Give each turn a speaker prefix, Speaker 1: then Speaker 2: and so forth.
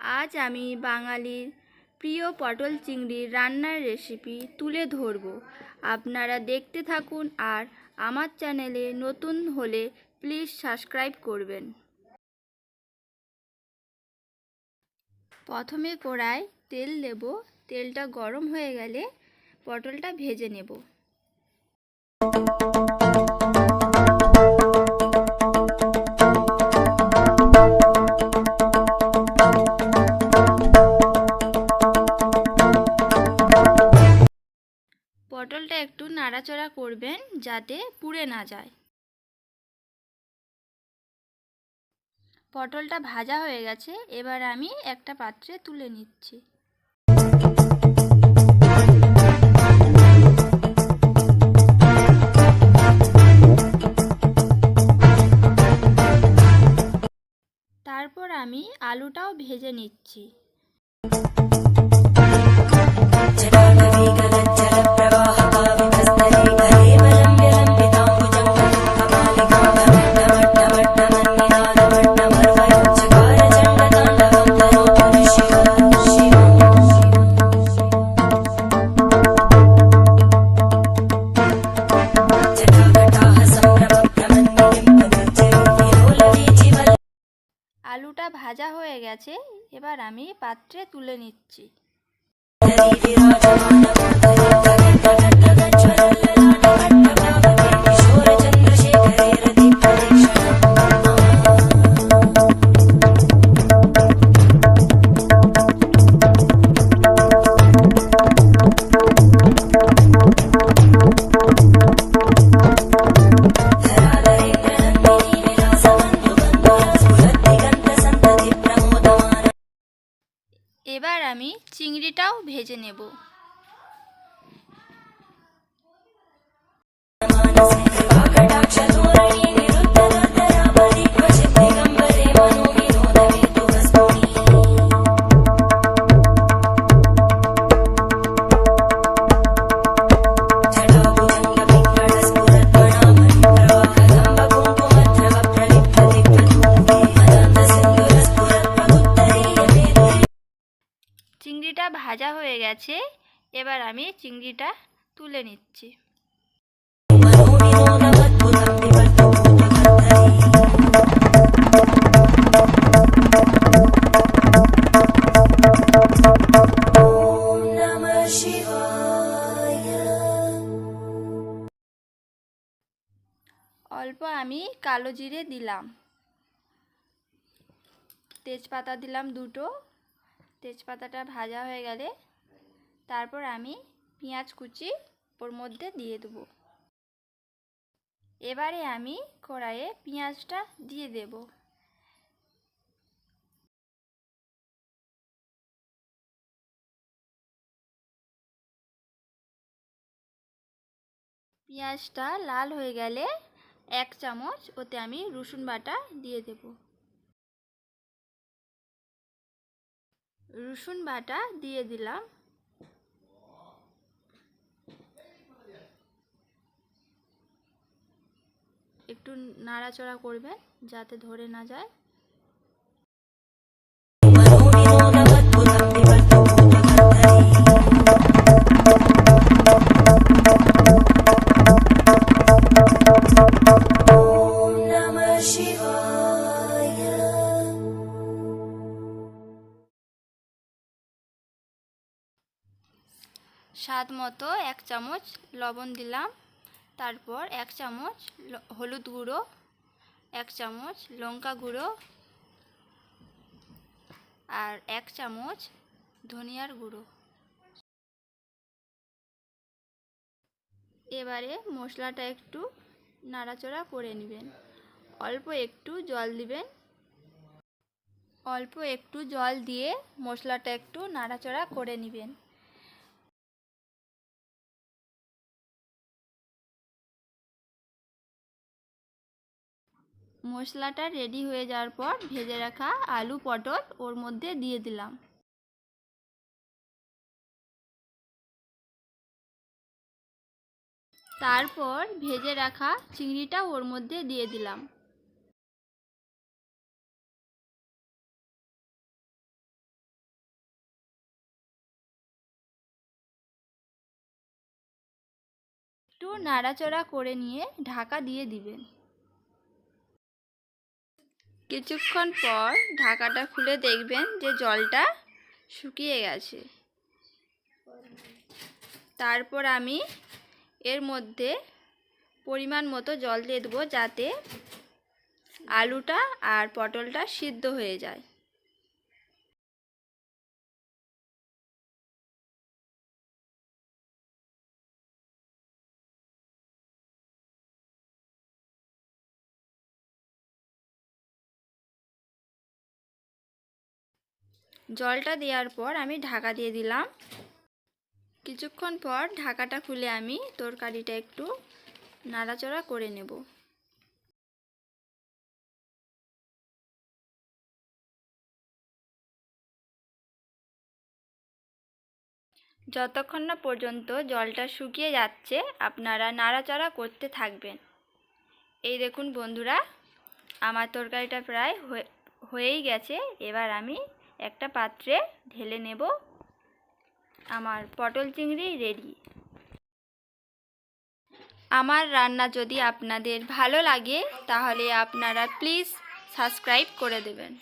Speaker 1: আজ আমি বাঙালির প্রিয় পটল চিংড়ি রান্নার রেসিপি তুলে ধরব। আপনারা দেখতে থাকুন আর আমার চ্যানেলে নতুন হলে প্লিজ সাবস্ক্রাইব করবেন। প্রথমে কড়ায় তেল দেব। তেলটা গরম হয়ে গেলে পটলটা ভেজে নেব। পটলটা একটু নাড়াচাড়া করবেন যাতে পুড়ে না যায়। পটলটা ভাজা হয়ে গেছে, এবার আমি একটা পাত্রে তুলে নিচ্ছি। তারপর আমি আলুটাও ভেজে নিচ্ছি। আলুটা ভাজা হয়ে গেছে, এবার আমি পাত্রে তুলে নিচ্ছি। এবার আমি চিংড়িটাও ভেজে নেব। চিংড়িটা ভাজা হয়ে গেছে, এবার আমি চিংড়িটা তুলে নিচ্ছি। অল্প আমি কালো জিরে দিলাম, তেজপাতা দিলাম দুটো। তেজপাতাটা ভাজা হয়ে গেলে তারপর আমি পেঁয়াজ কুচি ওর মধ্যে দিয়ে দেবো। এবারে আমি কড়াইয়ে পেঁয়াজটা দিয়ে দেব। পেঁয়াজটা লাল হয়ে গেলে 1 চামচ ওতে আমি রসুন বাটা দিয়ে দেব। রসুন বাটা দিয়ে দিলাম। একটু নাড়াচাড়া করবেন যাতে ধরে না যায়। স্বাদ মতো 1 চামচ লবণ দিলাম। তারপর 1 চামচ হলুদ গুঁড়ো, 1 চামচ লঙ্কা গুঁড়ো আর 1 চামচ ধনিয়ার গুঁড়ো। এবারে মশলাটা একটু নাড়াচাড়া করে নেবেন। অল্প একটু জল দিবেন। অল্প একটু জল দিয়ে মশলাটা একটু নাড়াচাড়া করে নেবেন। মশলাটা রেডি হয়ে যাওয়ার পর ভেজে রাখা আলু পটল ওর মধ্যে দিয়ে দিলাম। তারপর ভেজে রাখা চিংড়িটা ওর মধ্যে দিয়ে দিলাম। একটু নাড়াচাড়া করে নিয়ে ঢাকা দিয়ে দিবেন। কিছুক্ষণ পর ঢাকাটা খুলে দেখবেন যে জলটা শুকিয়ে গেছে। তারপর আমি এর মধ্যে পরিমাণ মতো জল দিয়ে দেবো, যাতে আলুটা আর পটলটা সিদ্ধ হয়ে যায়। জলটা দেওয়ার পর আমি ঢাকা দিয়ে দিলাম। কিছুক্ষণ পর ঢাকাটা খুলে আমি তরকারিটা একটু নাড়াচাড়া করে নেব। যতক্ষণ না পর্যন্ত জলটা শুকিয়ে যাচ্ছে আপনারা নাড়াচাড়া করতে থাকবেন। এই দেখুন বন্ধুরা, আমার তরকারিটা প্রায় হয়েই গেছে। এবার আমি একটা পাত্রে ঢেলে নেব। আমার পটল চিংড়ি রেডি। আমার রান্না যদি আপনাদের ভালো লাগে তাহলে আপনারা প্লিজ সাবস্ক্রাইব করে দেবেন।